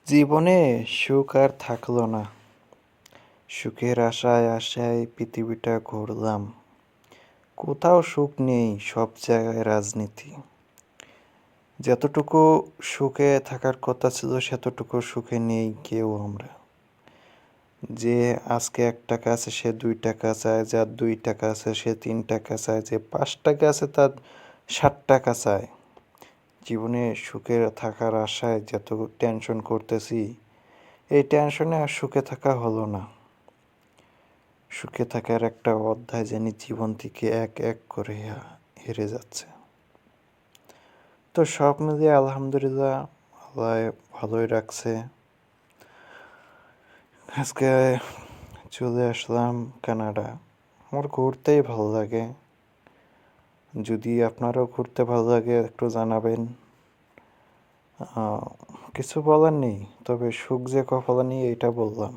জীবনে সুখ আর থাকলো না। সুখের আশায় আশায় পৃথিবীটা ঘুরলাম। কোথাও সুখ নেই, সব জায়গায় রাজনীতি। যতটুকু সুখে থাকার কথা ছিল সেতটুকু সুখে নেই কেউ আমরা। যে আজকে ১ টাকা আছে সে ২ টাকা চায়, যার ২ টাকা আছে সে ৩ টাকা চায়, যে ৫ টাকা আছে তার ৬০ টাকা চায়। জীবনে সুখে থাকার আশায় যত টেনশন করতেছি, এই টেনশনে আর সুখে থাকা হলো না। সুখে থাকার একটা অধ্যায় জানি জীবন থেকে এক এক করে হেরে যাচ্ছে। তো সব মিলিয়ে আলহামদুলিল্লাহ, আল্লাহ ভালোই রাখছে। আজকে চলে আসলাম কানাডা। আমার ঘুরতেই ভালো লাগে। যদি আপনারও ঘুরতে ভালো লাগে একটু জানাবেন। কিছু বলার নেই, তবে সুখ যে কপালে নেই এটা বললাম।